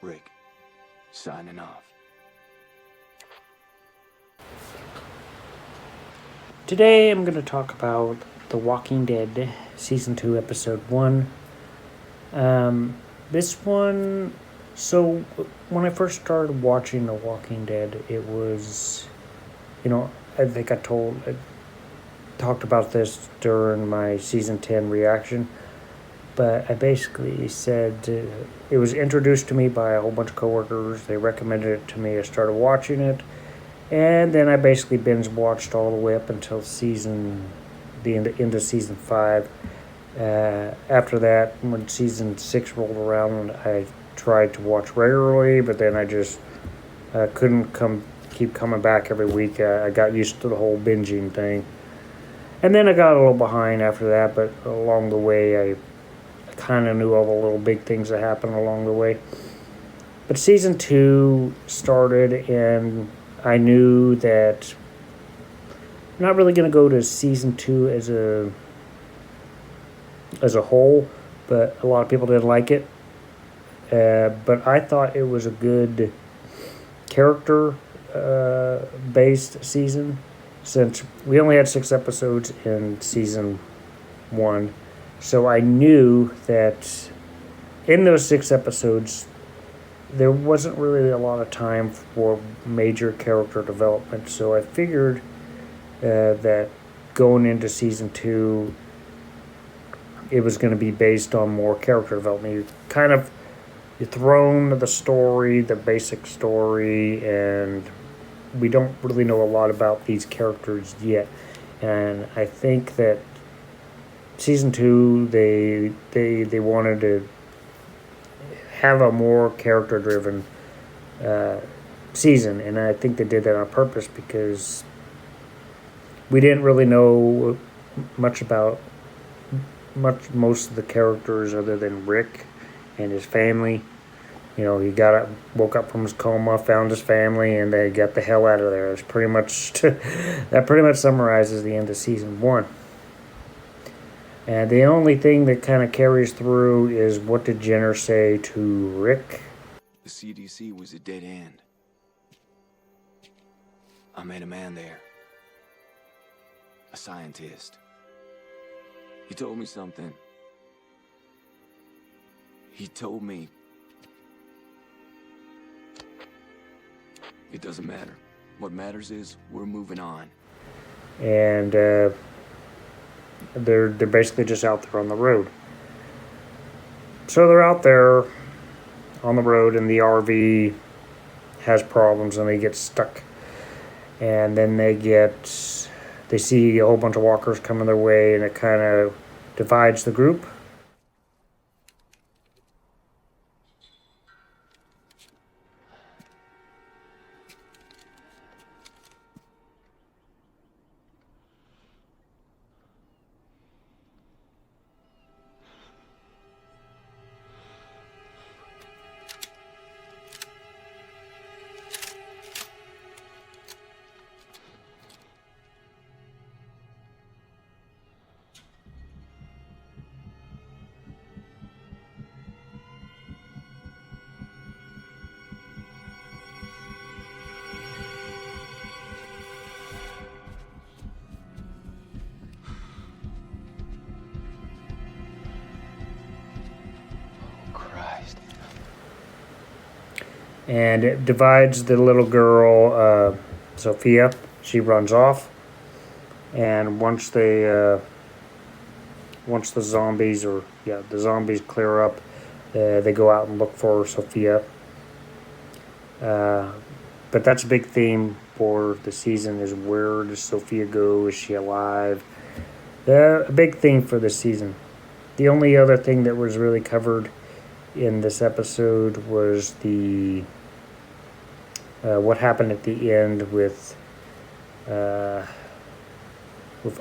Rick, signing off. Today I'm going to talk about The Walking Dead Season 2, Episode 1. This one, so when I first started watching The Walking Dead, it was, I think I talked about this during my Season 10 reaction, but I basically said it was introduced to me by a whole bunch of coworkers. They recommended it to me. I started watching it. And then I basically binge watched all the way up until the end of season 5. After that, when season 6 rolled around, I tried to watch regularly, but then I just couldn't keep coming back every week. I got used to the whole binging thing. And then I got a little behind after that, but along the way, I kind of knew all the little big things that happened along the way. But season 2 started, and I knew that I'm not really going to go to season 2 as a whole, but a lot of people didn't like it. But I thought it was a good character based season, since we only had 6 episodes in season 1. So I knew that in those 6 episodes, there wasn't really a lot of time for major character development, so I figured that going into season 2, it was going to be based on more character development. You're thrown the story, the basic story, and we don't really know a lot about these characters yet. And I think that season 2, they wanted to have a more character-driven season, and I think they did that on purpose because we didn't really know most of the characters other than Rick and his family. He woke up from his coma, found his family, and they got the hell out of there. That pretty much summarizes the end of season 1. And the only thing that kind of carries through is what did Jenner say to Rick? The CDC was a dead end. I met a man there. A scientist. He told me something. He told me it doesn't matter. What matters is we're moving on. And they're basically just out there on the road. So they're out there on the road, and the RV has problems, and they get stuck. And then they see a whole bunch of walkers coming their way, and it kind of divides the group. And it divides the little girl, Sophia. She runs off, and once the zombies clear up, they go out and look for Sophia. But that's a big theme for the season: is where does Sophia go? Is she alive? A big theme for this season. The only other thing that was really covered in this episode was the what happened at the end with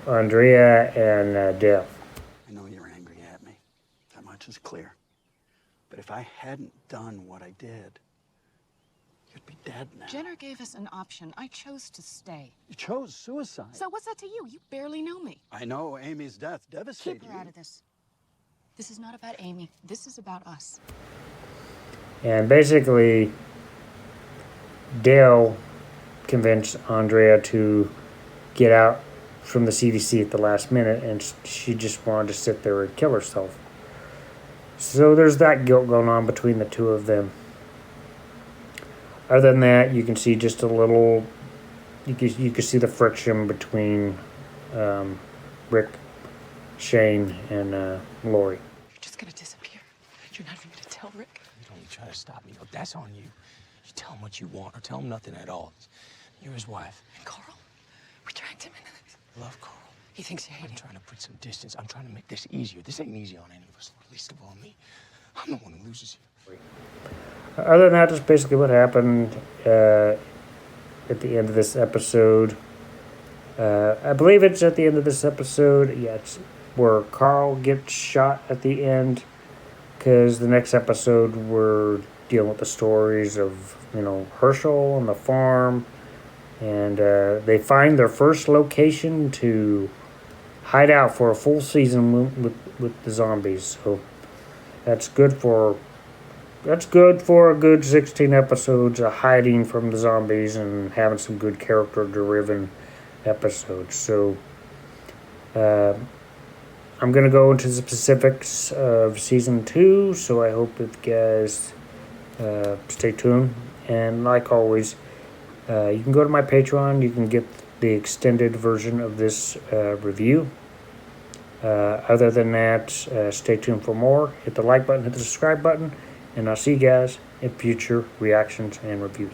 Andrea and Deb. I know you're angry at me. That much is clear. But if I hadn't done what I did, you'd be dead now. Jenner gave us an option. I chose to stay. You chose suicide. So what's that to you? You barely know me. I know Amy's death devastated Keep her out of this. This is not about Amy. This is about us. And basically, Dale convinced Andrea to get out from the CDC at the last minute, and she just wanted to sit there and kill herself. So there's that guilt going on between the two of them. Other than that, you can see just a little. You can see the friction between Rick, Shane, and Lori. You're just gonna disappear. You're not even gonna tell Rick. You don't try to stop me. No, that's on you. You tell him what you want, or tell him nothing at all. You're his wife. And Carl, we dragged him into this. I love Carl. He thinks you hate I'm him. trying to put some distance. I'm trying to make this easier. This ain't easy on any of us, least of all me. I'm the one who loses here. Other than that, that's basically what happened at the end of this episode. I believe it's at the end of this episode. Yeah, it's where Carl gets shot at the end. Because the next episode, we're dealing with the stories of, Herschel and the farm. And they find their first location to hide out for a full season with the zombies. So that's good for a good 16 episodes of hiding from the zombies and having some good character-driven episodes. So I'm going to go into the specifics of Season 2, so I hope that you guys stay tuned. And like always, you can go to my Patreon. You can get the extended version of this review. Other than that, stay tuned for more. Hit the like button, hit the subscribe button, and I'll see you guys in future reactions and reviews.